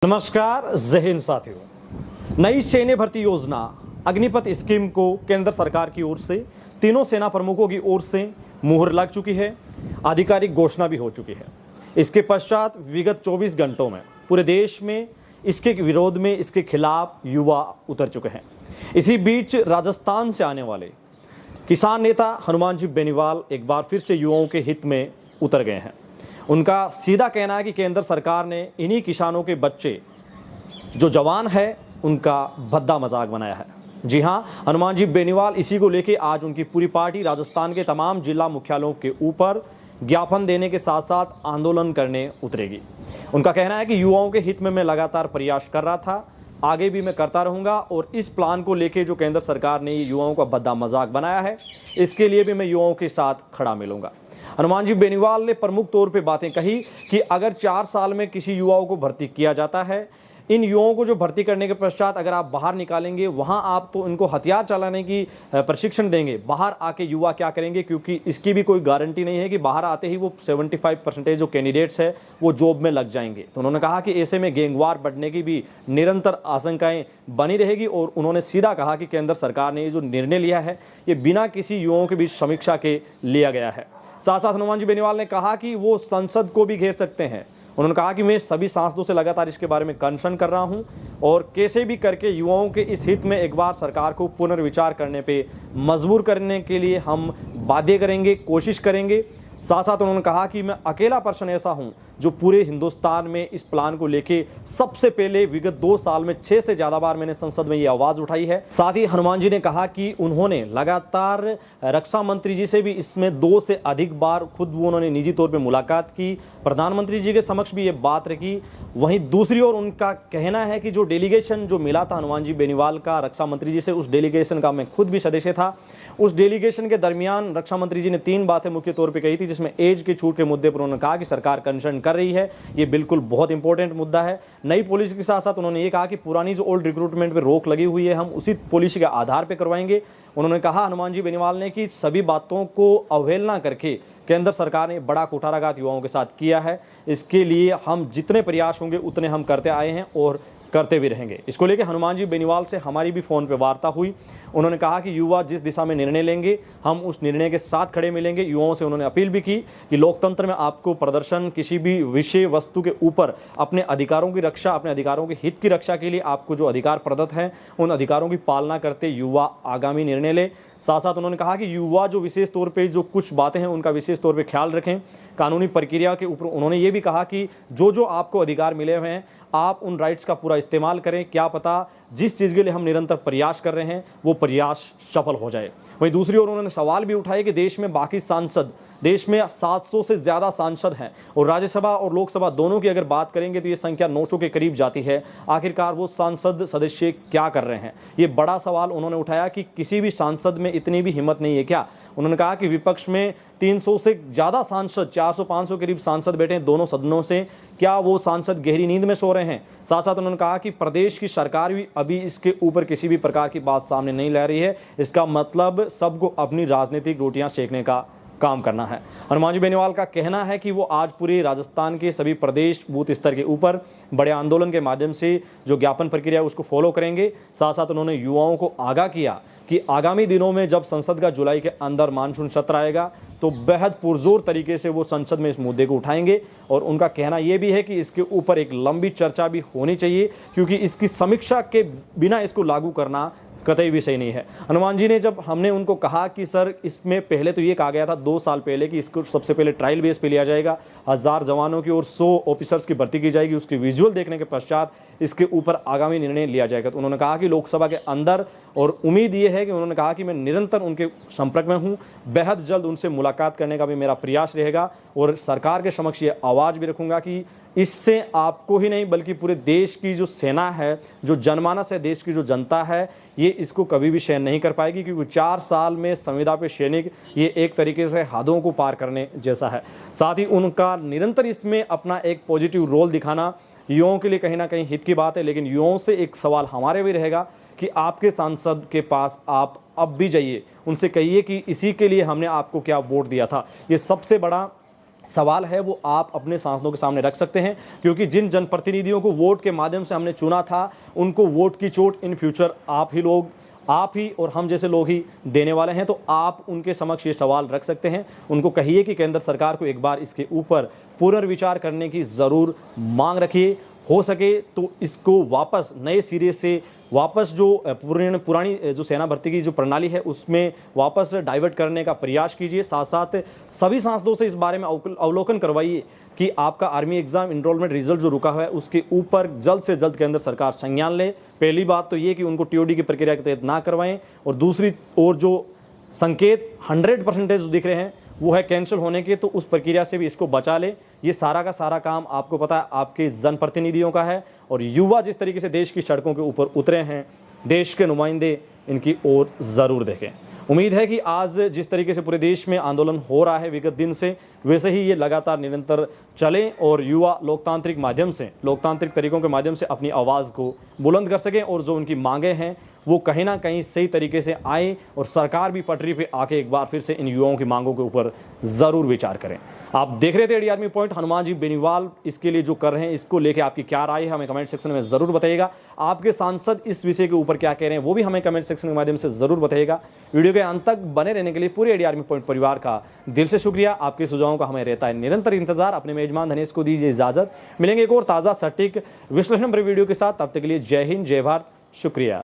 नमस्कार जय हिंद साथियों। नई सैन्य भर्ती योजना अग्निपथ स्कीम को केंद्र सरकार की ओर से तीनों सेना प्रमुखों की ओर से मुहर लग चुकी है। आधिकारिक घोषणा भी हो चुकी है। इसके पश्चात विगत 24 घंटों में पूरे देश में इसके विरोध में इसके खिलाफ युवा उतर चुके हैं। इसी बीच राजस्थान से आने वाले किसान नेता हनुमान जी बेनीवाल एक बार फिर से युवाओं के हित में उतर गए हैं। उनका सीधा कहना है कि केंद्र सरकार ने इन्हीं किसानों के बच्चे जो जवान है उनका भद्दा मजाक बनाया है। जी हां, हनुमान जी बेनीवाल इसी को लेके आज उनकी पूरी पार्टी राजस्थान के तमाम जिला मुख्यालयों के ऊपर ज्ञापन देने के साथ साथ आंदोलन करने उतरेगी। उनका कहना है कि युवाओं के हित में मैं लगातार प्रयास कर रहा था, आगे भी मैं करता रहूंगा और इस प्लान को लेके जो केंद्र सरकार ने युवाओं का भद्दा मजाक बनाया है इसके लिए भी मैं युवाओं के साथ खड़ा मिलूंगा। हनुमान जी बेनीवाल ने प्रमुख तौर पे बातें कही कि अगर 4 साल में किसी युवाओं को भर्ती किया जाता है, इन युवाओं को जो भर्ती करने के पश्चात अगर आप बाहर निकालेंगे, वहां आप तो इनको हथियार चलाने की प्रशिक्षण देंगे, बाहर आके युवा क्या करेंगे, क्योंकि इसकी भी कोई गारंटी नहीं है कि बाहर आते ही वो 75% जो कैंडिडेट्स है वो जॉब में लग जाएंगे। तो उन्होंने कहा कि ऐसे में गैंगवार बढ़ने की भी निरंतर आशंकाएं बनी रहेगी और उन्होंने सीधा कहा कि केंद्र सरकार ने ये जो निर्णय लिया है ये बिना किसी युवाओं के बीच समीक्षा के लिया गया है। साथ साथ हनुमान जी बेनीवाल ने कहा कि वो संसद को भी घेर सकते हैं। उन्होंने कहा कि मैं सभी सांसदों से लगातार इसके बारे में कंसर्न कर रहा हूं और कैसे भी करके युवाओं के इस हित में एक बार सरकार को पुनर्विचार करने पे मजबूर करने के लिए हम बाध्य करेंगे, कोशिश करेंगे। साथ साथ उन्होंने कहा कि मैं अकेला पर्सन ऐसा हूं जो पूरे हिंदुस्तान में इस प्लान को लेके सबसे पहले विगत 2 साल में 6 से ज़्यादा बार मैंने संसद में ये आवाज़ उठाई है। साथ ही हनुमान जी ने कहा कि उन्होंने लगातार रक्षा मंत्री जी से भी इसमें 2 से अधिक बार खुद वो उन्होंने निजी तौर पे मुलाकात की, प्रधानमंत्री जी के समक्ष भी ये बात रखी। वहीं दूसरी ओर उनका कहना है कि जो डेलीगेशन जो मिला था हनुमान जी बेनीवाल का रक्षा मंत्री जी से, उस डेलीगेशन का मैं खुद भी सदस्य था। उस डेलीगेशन के दरमियान रक्षा मंत्री जी ने 3 बातें मुख्य तौर पर कही थी, जिसमें एज की छूट के मुद्दे पर उन्होंने कहा कि सरकार कंसर्न कर रही है, ये बिल्कुल बहुत इंपॉर्टेंट मुद्दा है। नई पॉलिसी के साथ साथ उन्होंने ये कहा कि पुरानी जो ओल्ड रिक्रूटमेंट पे रोक लगी हुई है हम उसी पॉलिसी के आधार पे करवाएंगे। उन्होंने कहा हनुमान जी बेनीवाल ने कि सभी बातों को अवहेलना करके केंद्र सरकार ने बड़ा कुठाराघात युवाओं के साथ किया है। इसके लिए हम जितने प्रयास होंगे उतने हम करते आए हैं और करते भी रहेंगे। इसको लेकर हनुमान जी बेनीवाल से हमारी भी फ़ोन पे वार्ता हुई। उन्होंने कहा कि युवा जिस दिशा में निर्णय लेंगे हम उस निर्णय के साथ खड़े मिलेंगे। युवाओं से उन्होंने अपील भी की कि लोकतंत्र में आपको प्रदर्शन किसी भी विषय वस्तु के ऊपर अपने अधिकारों की रक्षा, अपने अधिकारों के हित की रक्षा के लिए आपको जो अधिकार प्रदत्त हैं उन अधिकारों की पालना करते युवा आगामी निर्णय ले। साथ साथ उन्होंने कहा कि युवा जो विशेष तौर पे जो कुछ बातें हैं उनका विशेष तौर पे ख्याल रखें। कानूनी प्रक्रिया के ऊपर उन्होंने ये भी कहा कि जो आपको अधिकार मिले हुए हैं आप उन राइट्स का पूरा इस्तेमाल करें। क्या पता जिस चीज़ के लिए हम निरंतर प्रयास कर रहे हैं वो प्रयास सफल हो जाए। वहीं दूसरी ओर उन्होंने सवाल भी उठाए कि देश में बाकी सांसद, देश में 700 से ज़्यादा सांसद हैं और राज्यसभा और लोकसभा दोनों की अगर बात करेंगे तो ये संख्या 900 के करीब जाती है। आखिरकार वो सांसद सदस्य क्या कर रहे हैं, ये बड़ा सवाल उन्होंने उठाया कि किसी भी सांसद में इतनी भी हिम्मत नहीं है क्या। उन्होंने कहा कि विपक्ष में 300 से ज़्यादा सांसद, 400-500 करीब सांसद बैठे हैं दोनों सदनों से, क्या वो सांसद गहरी नींद में सो रहे हैं। साथ साथ उन्होंने कहा कि प्रदेश की सरकार भी अभी इसके ऊपर किसी भी प्रकार की बात सामने नहीं ला रही है। इसका मतलब सबको अपनी राजनीतिक रोटियां सेकने का काम करना है। हनुमान जी बेनीवाल का कहना है कि वो आज पूरे राजस्थान के सभी प्रदेश बूथ स्तर के ऊपर बड़े आंदोलन के माध्यम से जो ज्ञापन प्रक्रिया है उसको फॉलो करेंगे। साथ साथ उन्होंने युवाओं को आगाह किया कि आगामी दिनों में जब संसद का जुलाई के अंदर मानसून सत्र आएगा तो बेहद पुरजोर तरीके से वो संसद में इस मुद्दे को उठाएंगे। और उनका कहना ये भी है कि इसके ऊपर एक लंबी चर्चा भी होनी चाहिए, क्योंकि इसकी समीक्षा के बिना इसको लागू करना कतई भी सही नहीं है। हनुमान जी ने जब हमने उनको कहा कि सर इसमें पहले तो ये कहा गया था 2 साल पहले कि इसको सबसे पहले ट्रायल बेस पे लिया जाएगा, 1000 जवानों की और 100 ऑफिसर्स की भर्ती की जाएगी, उसकी विजुअल देखने के पश्चात इसके ऊपर आगामी निर्णय लिया जाएगा। तो उन्होंने कहा कि लोकसभा के अंदर, और उम्मीद ये है कि उन्होंने कहा कि मैं निरंतर उनके संपर्क में हूँ, बेहद जल्द उनसे मुलाकात करने का भी मेरा प्रयास रहेगा और सरकार के समक्ष ये आवाज़ भी रखूँगा कि इससे आपको ही नहीं बल्कि पूरे देश की जो सेना है, जो जनमानस है, देश की जो जनता है, ये इसको कभी भी सहन नहीं कर पाएगी। क्योंकि 4 साल में संविदा पे सैनिक, ये एक तरीके से हदों को पार करने जैसा है। साथ ही उनका निरंतर इसमें अपना एक पॉजिटिव रोल दिखाना युवाओं के लिए कहीं ना कहीं हित की बात है। लेकिन युवाओं से एक सवाल हमारे भी रहेगा कि आपके सांसद के पास आप अब भी जाइए, उनसे कहिए कि इसी के लिए हमने आपको क्या वोट दिया था। ये सबसे बड़ा सवाल है वो आप अपने सांसदों के सामने रख सकते हैं, क्योंकि जिन जनप्रतिनिधियों को वोट के माध्यम से हमने चुना था उनको वोट की चोट इन फ्यूचर आप ही और हम जैसे लोग ही देने वाले हैं। तो आप उनके समक्ष ये सवाल रख सकते हैं, उनको कहिए कि केंद्र सरकार को एक बार इसके ऊपर पुनर्विचार करने की ज़रूर मांग रखिए। हो सके तो इसको वापस नए सिरे से वापस जो पुरानी जो सेना भर्ती की जो प्रणाली है उसमें वापस डाइवर्ट करने का प्रयास कीजिए। साथ साथ सभी सांसदों से इस बारे में अवलोकन करवाइए कि आपका आर्मी एग्जाम इनरोलमेंट रिजल्ट जो रुका हुआ है उसके ऊपर जल्द से जल्द केंद्र सरकार संज्ञान ले। पहली बात तो ये कि उनको टीओडी की प्रक्रिया के तहत ना करवाएं, और दूसरी ओर जो संकेत 100% दिख रहे हैं वो है कैंसिल होने के, तो उस प्रक्रिया से भी इसको बचा ले। ये सारा का सारा काम आपको पता है आपके जनप्रतिनिधियों का है, और युवा जिस तरीके से देश की सड़कों के ऊपर उतरे हैं, देश के नुमाइंदे इनकी ओर ज़रूर देखें। उम्मीद है कि आज जिस तरीके से पूरे देश में आंदोलन हो रहा है विगत दिन से, वैसे ही ये लगातार निरंतर चले और युवा लोकतांत्रिक तरीकों के माध्यम से अपनी आवाज़ को बुलंद कर सकें, और जो उनकी मांगें हैं वो कहीं ना कहीं सही तरीके से आए, और सरकार भी पटरी पे आके एक बार फिर से इन युवाओं की मांगों के ऊपर ज़रूर विचार करें। आप देख रहे थे AD army point. Hanuman ji Beniwal इसके लिए जो कर रहे हैं, इसको लेके आपकी क्या राय है हमें कमेंट सेक्शन में ज़रूर बताइएगा। आपके सांसद इस विषय के ऊपर क्या कह रहे हैं वो भी हमें कमेंट सेक्शन के माध्यम से ज़रूर बताइएगा। वीडियो के अंत तक बने रहने के लिए पूरे एडी आर्मी पॉइंट परिवार का दिल से शुक्रिया। आपके सुझावों का हमें रहता है निरंतर इंतजार। अपने मेजबान धनेश को दीजिए इजाज़त। मिलेंगे एक और ताज़ा सटीक विश्लेषण भरे वीडियो के साथ। तब तक के लिए जय हिंद, जय भारत, शुक्रिया।